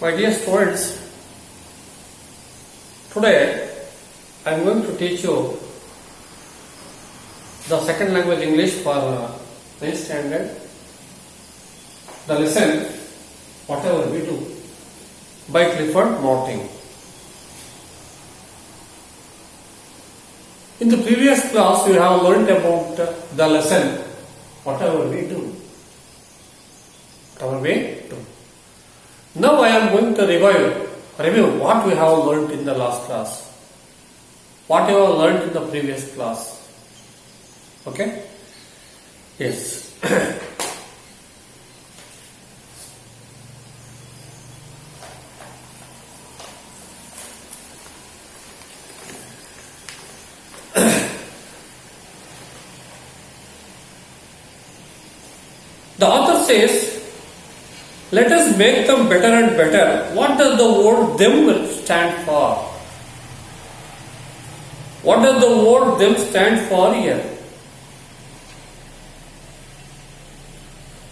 My dear students, today I am going to teach you the second language English for 9th standard. The lesson, whatever we do, by Clifford Martin. In the previous class, we have learnt about the lesson, whatever we do. Whatever we do. Now I am going to review what we have learnt in the last class. What you have learnt in the previous class. Okay? Yes. The author says, let us make them better and better. What does the word them stand for? What does the word them stand for here?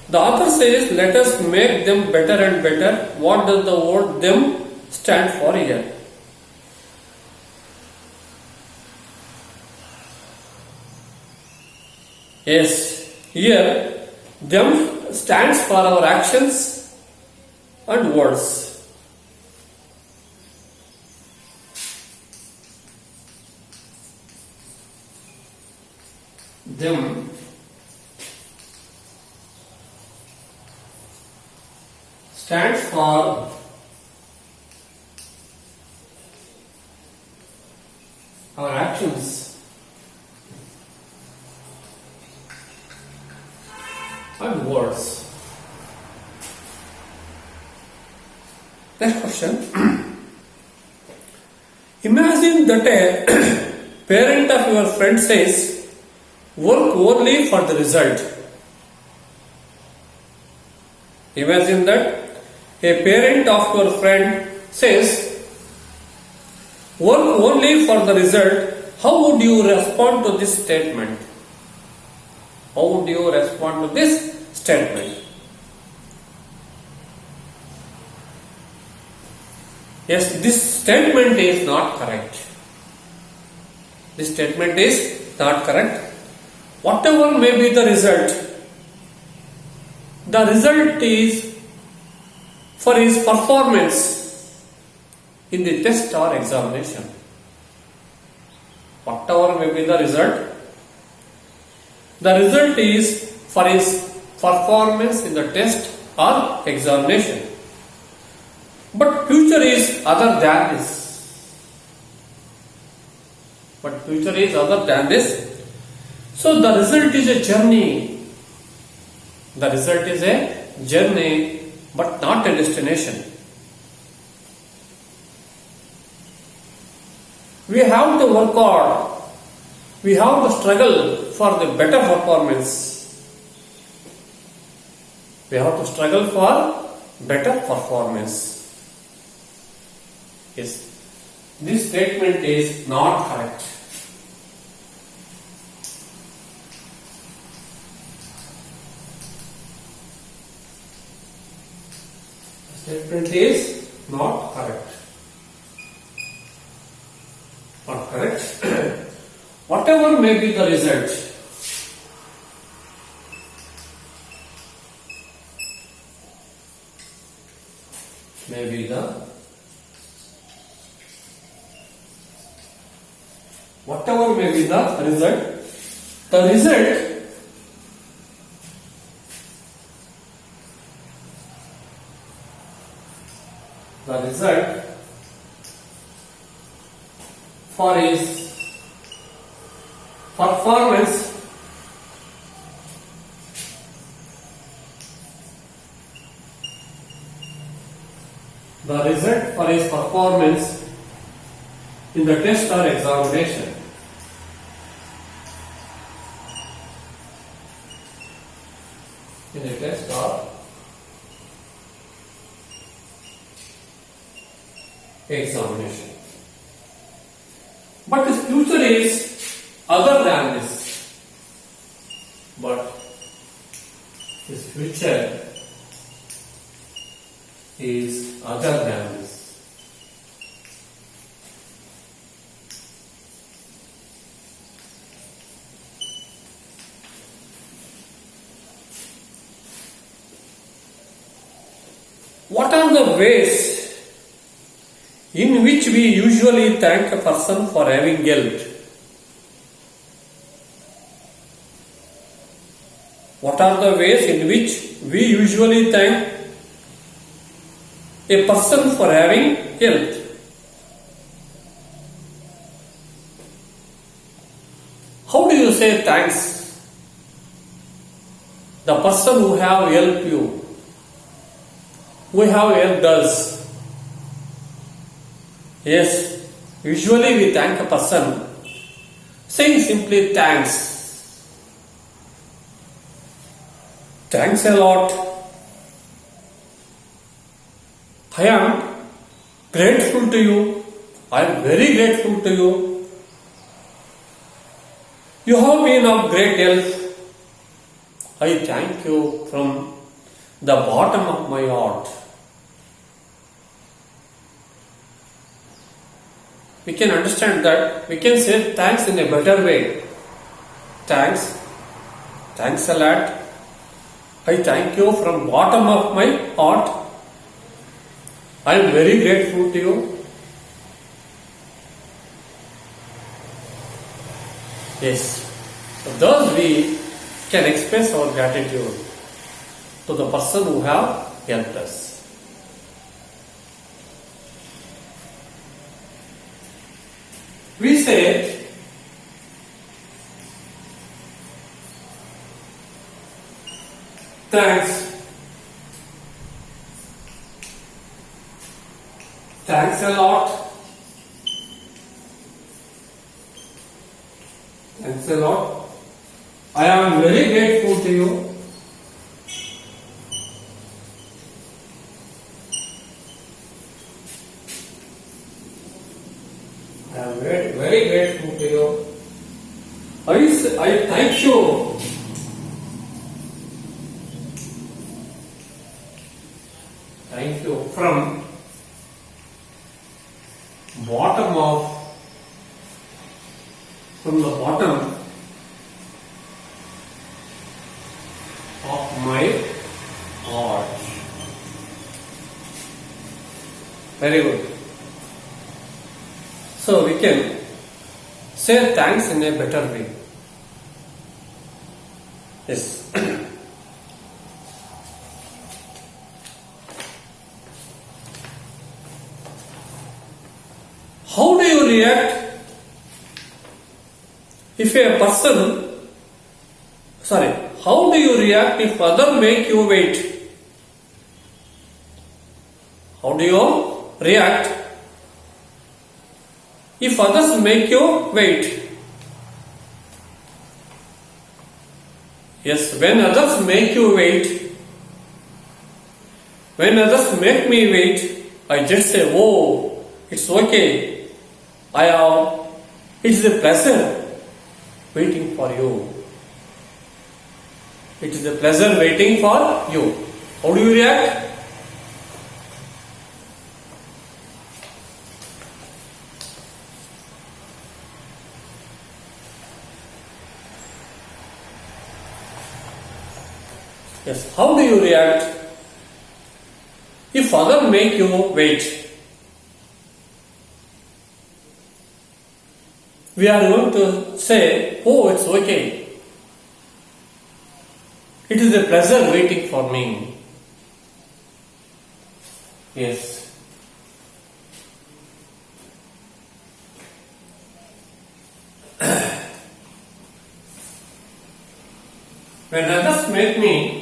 The author says, let us make them better and better. What does the word them stand for here? Yes, here them stands for our actions and words. Them stands for our actions and words. Next question. Imagine that a parent of your friend says, work only for the result. Imagine that a parent of your friend says, work only for the result. How would you respond to this statement? How would you respond to this statement? Yes, this statement is not correct. This statement is not correct. Whatever may be the result is for his performance in the test or examination. Whatever may be the result is for his performance in the test or examination. But future is other than this. So the result is a journey. The result is a journey, but not a destination. We have to work hard. We have to struggle for the better performance. We have to struggle for better performance. Yes, this statement is not correct. The statement is not correct. Not correct. Whatever may be the result, whatever may be the result for his performance in the test or examination. In the test or examination. But his future is other than this. But his future is other than this. What are the ways in which we usually thank a person for having guilt? What are the ways in which we usually thank a person for having guilt? How do you say thanks? The person who have helped you, who have helped us. Yes, usually we thank a person saying simply thanks. Thanks a lot. I am grateful to you. I am very grateful to you. You have been of great help. I thank you from the bottom of my heart. We can understand that we can say thanks in a better way. Thanks. Thanks a lot. I thank you from bottom of my heart. I am very grateful to you. Yes. So thus we can express our gratitude to the person who have helped us. We say thanks. Thanks a lot. Thanks a lot. I am very grateful to you. I am very grateful to you. I thank you. Thank you from the bottom of my heart. Very good. So we can say thanks in a better way. Yes. How do you react if a person, how do you react if others make you wait? How do you react if others make you wait? Yes, when others make you wait, when others make me wait, I just say, oh, it's okay. It's a pleasure waiting for you. It is a pleasure waiting for you. How do you react? Yes, how do you react if others make you wait? We are going to say, oh, it's okay. It is a pleasure waiting for me. Yes. When others make me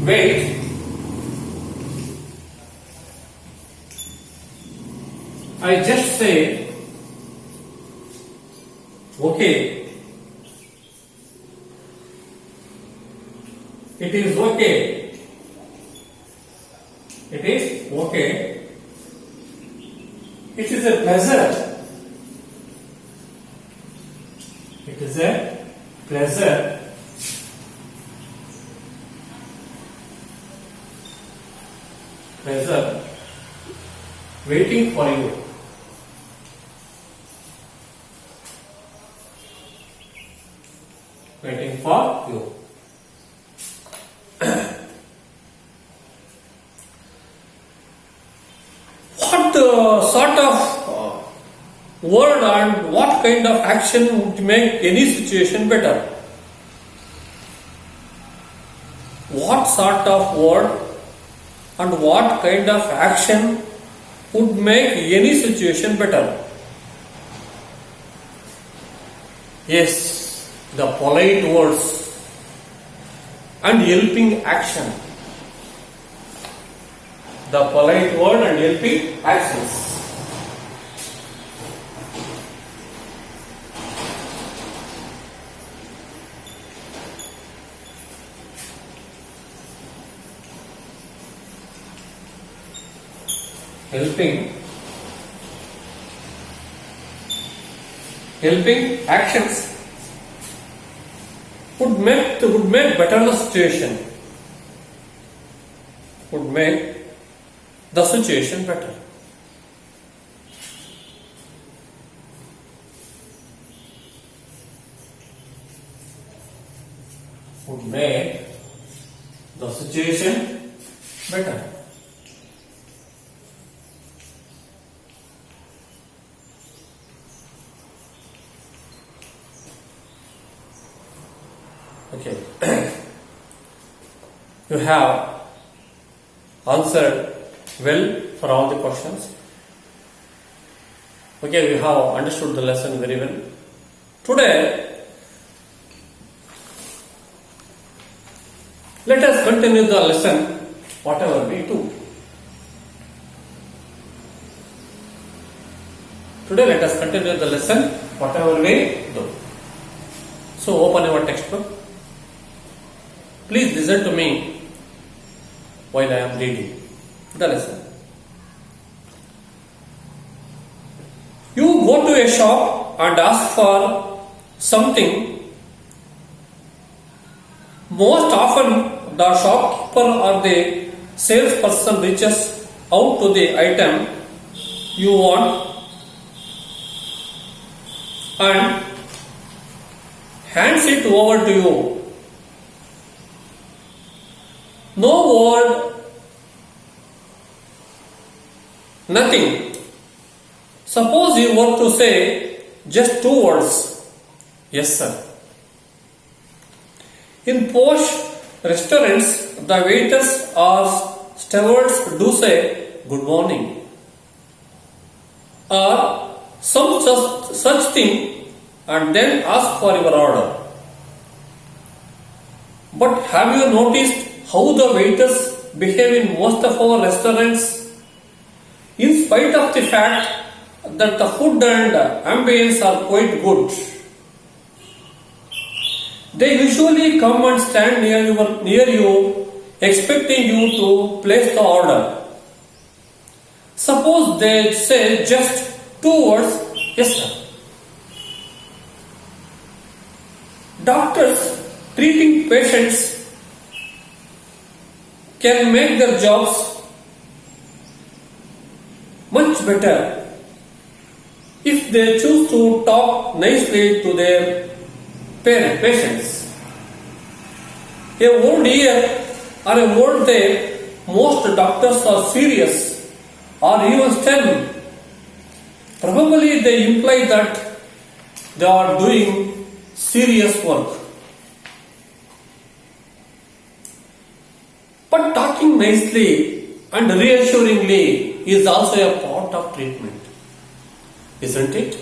wait, I just say, okay, It is okay. It is okay. It is a pleasure. It is a pleasure. Pleasure waiting for you. Waiting for you. What sort of word and what kind of action would make any situation better? What sort of word and what kind of action would make any situation better? Yes, the polite words and helping action. The polite word and helping actions. Helping actions would make better the situation. Would make the situation better. Would make the situation better. Okay. You have answered well for all the questions. Okay, we have understood the lesson very well. Today, let us continue the lesson whatever we do. Today, let us continue the lesson whatever we do. So, open your textbook. Please listen to me while I am reading the lesson. You go to a shop and ask for something. Most often, the shopkeeper or the salesperson reaches out to the item you want and hands it over to you. No word, nothing. Suppose you were to say just two words, yes sir. In posh restaurants, the waiters or stewards do say good morning or some such thing and then ask for your order. But have you noticed how the waiters behave in most of our restaurants? In spite of the fact that the food and ambience are quite good, they usually come and stand near you, expecting you to place the order. Suppose they say just two words, yes sir. Doctors treating patients can make their jobs much better if they choose to talk nicely to their patients. A word here or a word there, most doctors are serious or even stern. Probably they imply that they are doing serious work. But talking nicely and reassuringly is also a part of treatment, isn't it?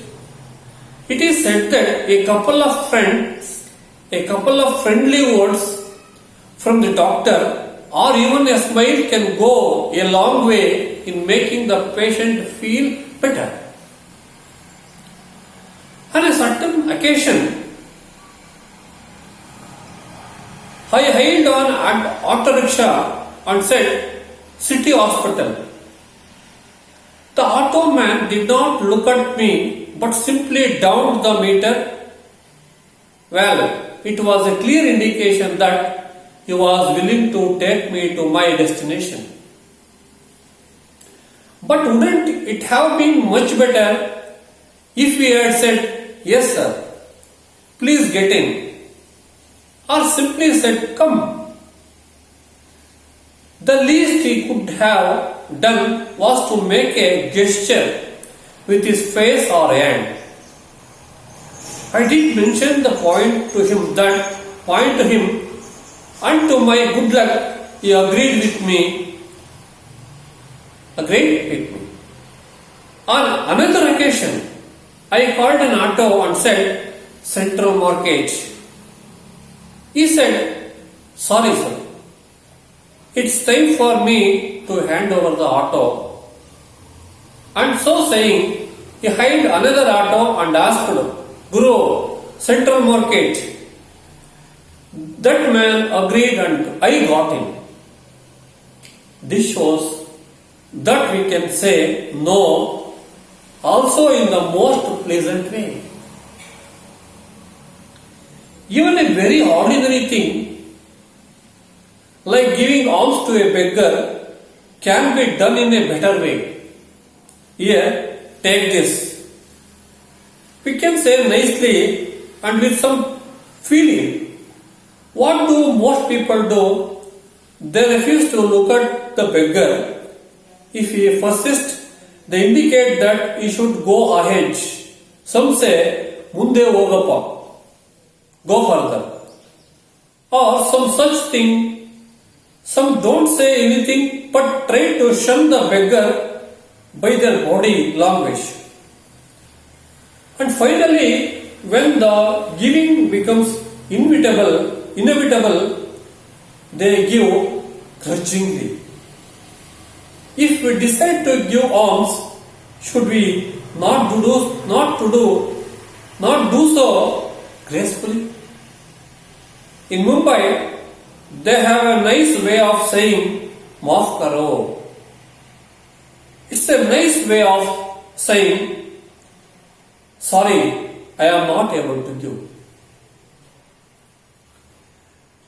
It is said that a couple of friendly words from the doctor or even a smile can go a long way in making the patient feel better. On a certain occasion, I hailed an auto rickshaw and said, City Hospital. The auto man did not look at me but simply downed the meter. Well, it was a clear indication that he was willing to take me to my destination. But wouldn't it have been much better if he had said, Yes sir, please get in, or simply said, Come? The least he could have done was to make a gesture with his face or hand. I did mention the point to him, and to my good luck, he agreed with me. On another occasion, I called an auto and said, Central Mortgage. He said, Sorry sir, it's time for me to hand over the auto. And so saying, he hired another auto and asked, Guru, Central Mortgage. That man agreed and I got him. This shows that we can say no also in the most pleasant way. Even a very ordinary thing like giving alms to a beggar can be done in a better way. Here, take this. We can say nicely and with some feeling. What do most people do? They refuse to look at the beggar. If he persists, they indicate that he should go ahead. Some say, Munde hogappa, go further. Or some such thing. Some don't say anything but try to shun the beggar by their body language. And finally, when the giving becomes inevitable, they give grudgingly. If we decide to give alms, should we not do so gracefully? In Mumbai, they have a nice way of saying maaf karo. It's a nice way of saying sorry, I am not able to give.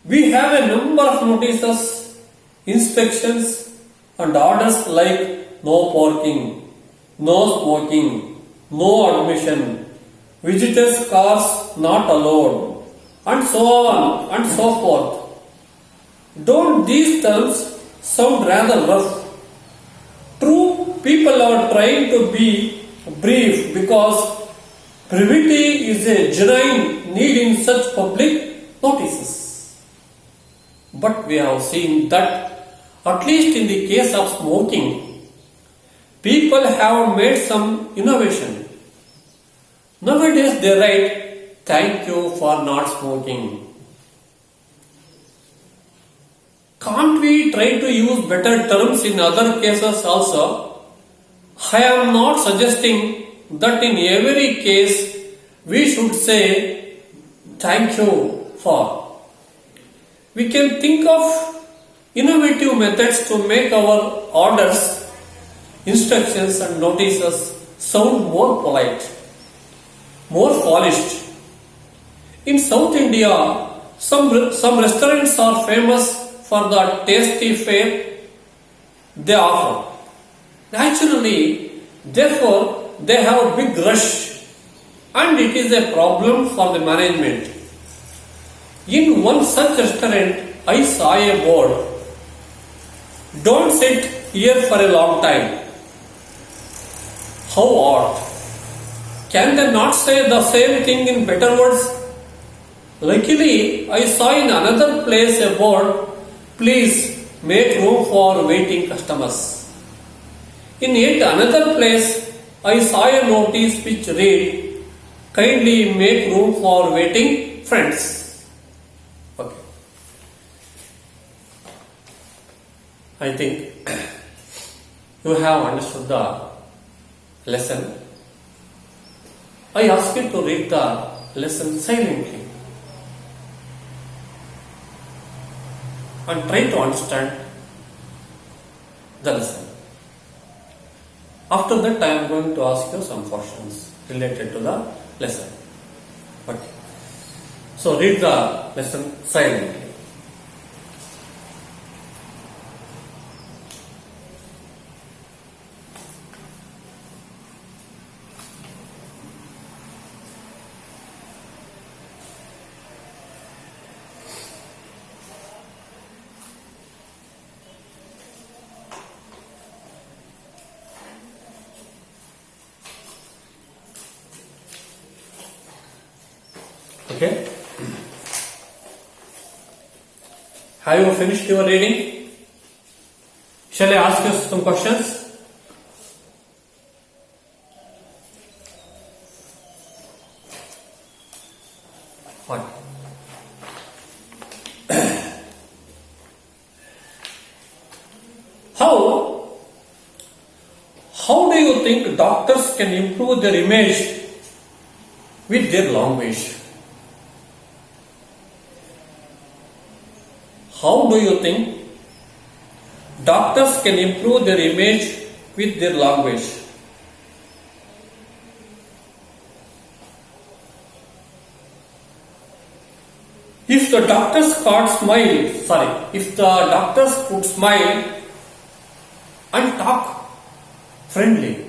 We have a number of notices, inspections and orders like no parking, no smoking, no admission, visitors' cars not allowed, and so on and so forth. Don't these terms sound rather rough? True, people are trying to be brief because brevity is a genuine need in such public notices. But we have seen that at least in the case of smoking, people have made some innovation. Nowadays they write, thank you for not smoking. Can't we try to use better terms in other cases also? I am not suggesting that in every case we should say thank you for. We can think of innovative methods to make our orders, instructions and notices sound more polite, more polished. In South India, some restaurants are famous for the tasty fare they offer. Naturally, therefore, they have a big rush and it is a problem for the management. In one such restaurant, I saw a board, don't sit here for a long time. How odd. Can they not say the same thing in better words? Luckily, I saw in another place a board, please make room for waiting customers. In yet another place, I saw a notice which read, kindly make room for waiting friends. Okay. I think you have understood the lesson. I ask you to read the lesson silently. and try to understand the lesson. After that, I am going to ask you some questions related to the lesson. Okay. So read the lesson silently. Okay. Have you finished your reading? Shall I ask you some questions? What? How do you think doctors can improve their image with their language? How do you think doctors can improve their image with their language? If the doctors could smile and talk friendly,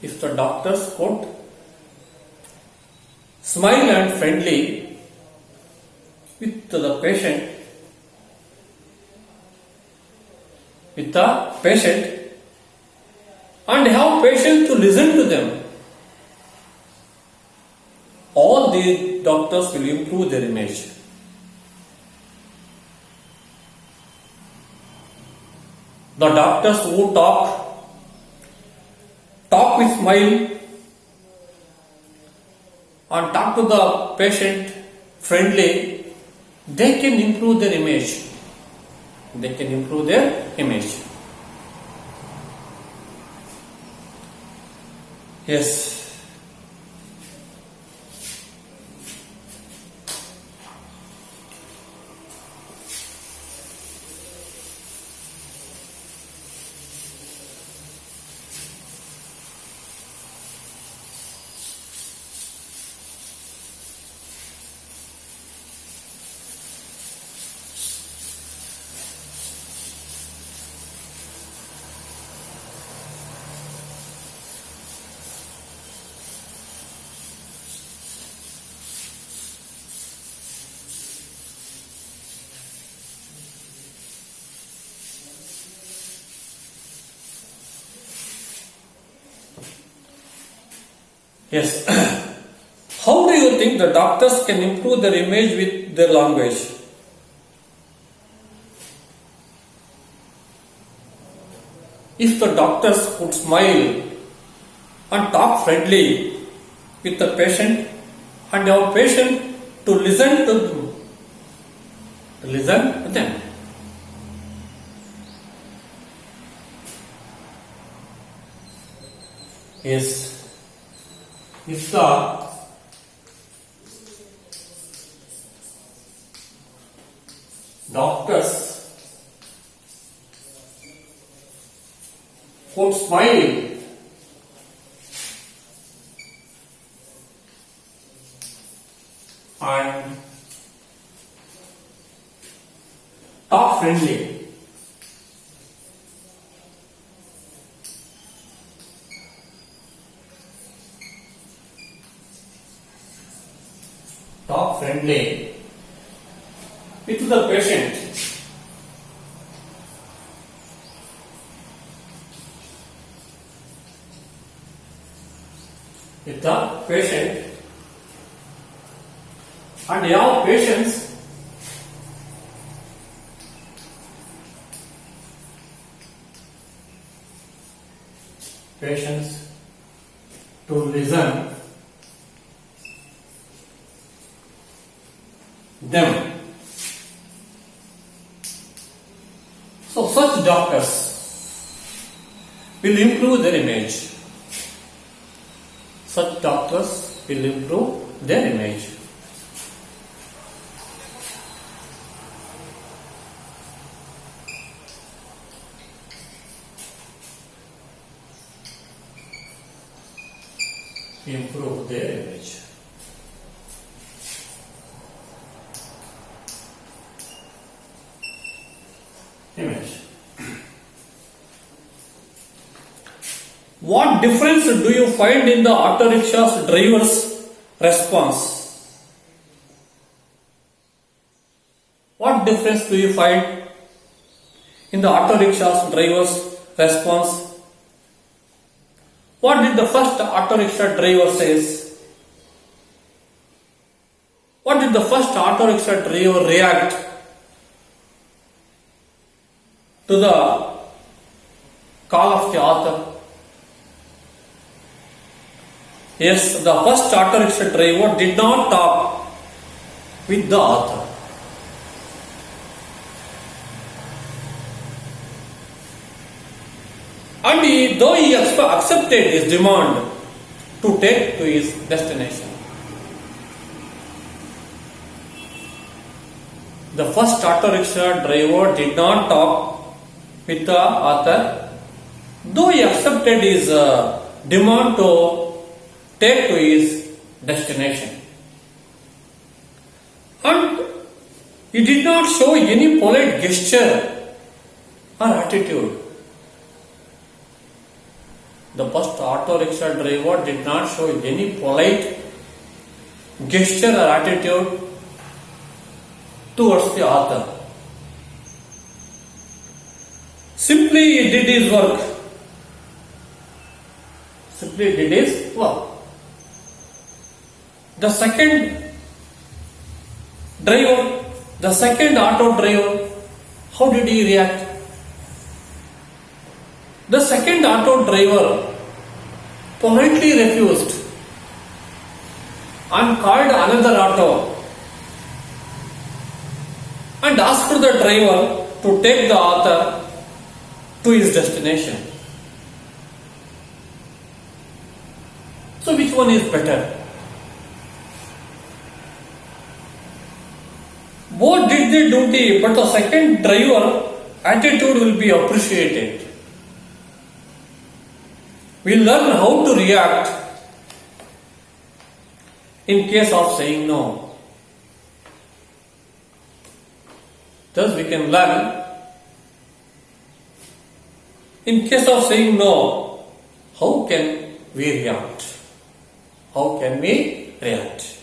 if the doctors could smile and friendly with the patient and have patience to listen to them, all the doctors will improve their image. The doctors who talk with smile and talk to the patient friendly, they can improve their image. Yes. Yes. How do you think the doctors can improve their image with their language? If the doctors could smile and talk friendly with the patient and have patience to listen to them. Yes. If the doctors could smile and talk friendly, with the patient, and have patience to listen them. So such doctors will improve their image. Such doctors will improve their image. improve their image. What difference do you find in the auto rickshaws driver's response? What difference do you find in the auto rickshaws driver's response? What did the first auto rickshaw driver says? What did the first auto rickshaw driver react to the call of the author? Yes, the first auto rickshaw driver did not talk with the author. And though he accepted his demand to take to his destination. The first auto rickshaw driver did not talk with the author, though he accepted his demand to take to his destination. And he did not show any polite gesture or attitude. The first auto rickshaw driver did not show any polite gesture or attitude towards the author. Simply he did his work. Simply did his work. The second driver, the second auto driver, how did he react? The second auto driver politely refused and called another auto and asked the driver to take the author to his destination. So which one is better? Both did their duty, but the second driver attitude will be appreciated. We learn how to react in case of saying no. Thus we can learn in case of saying no, how can we react? How can we react?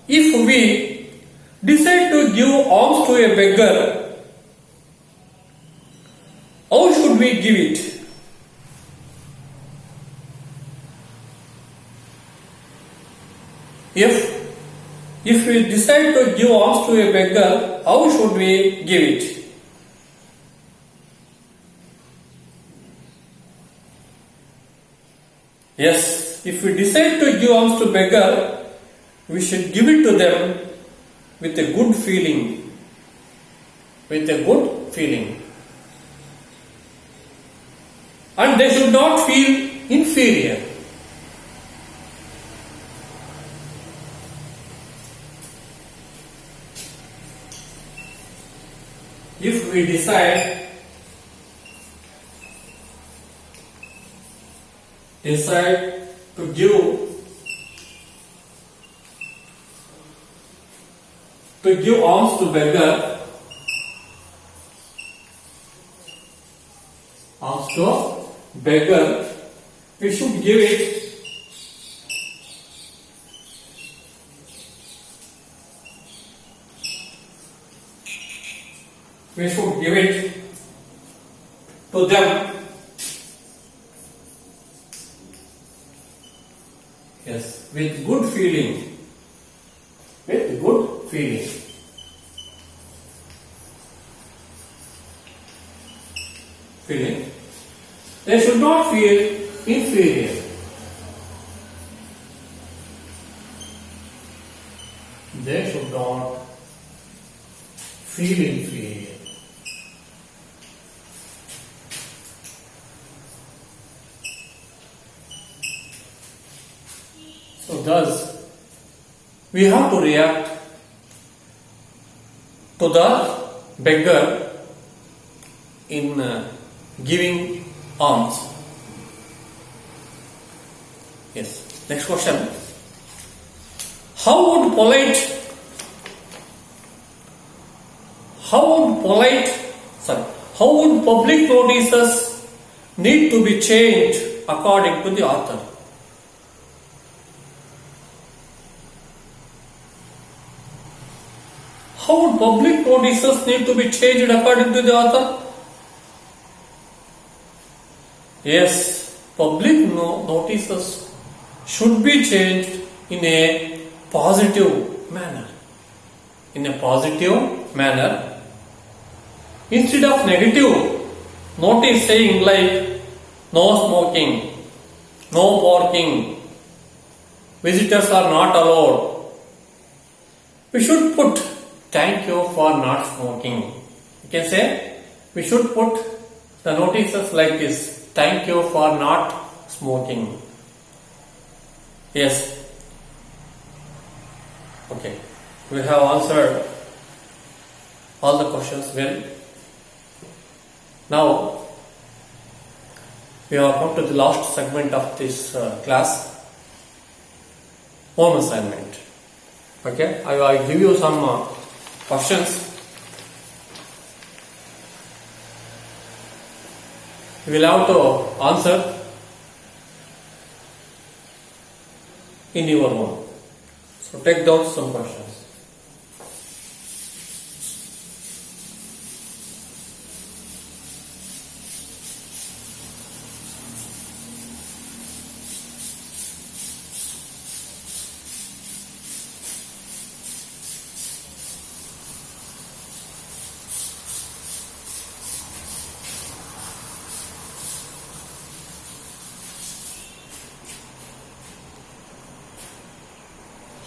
If we decide to give alms to a beggar, how should we give it? If we decide to give alms to a beggar, how should we give it? Yes, if we decide to give alms to beggar, we should give it to them with a good feeling. With a good feeling. And they should not feel inferior. If we decide to give alms to beggar, we should give it to them. Yes, with good feeling. With good feeling. Feeling. They should not feel inferior. They should not feel inferior. So thus, we have to react to the beggar in giving arms. Yes. Next question. How would public notices need to be changed according to the author? How would public notices need to be changed according to the author? Yes, public notices should be changed in a positive manner. Instead of negative notice saying like no smoking, no parking, visitors are not allowed, we should put thank you for not smoking. You can say we should put the notices like this: thank you for not smoking. Yes. Okay. We have answered all the questions well. Now we have come to the last segment of this class, home assignment. Okay, I will give you some questions. You will have to answer in your home. So take down some questions.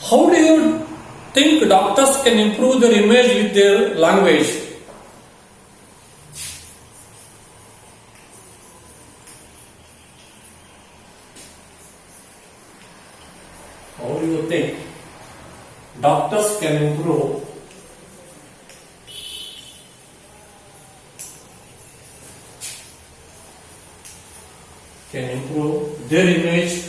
How do you think doctors can improve their image with their language? How do you think doctors can improve their image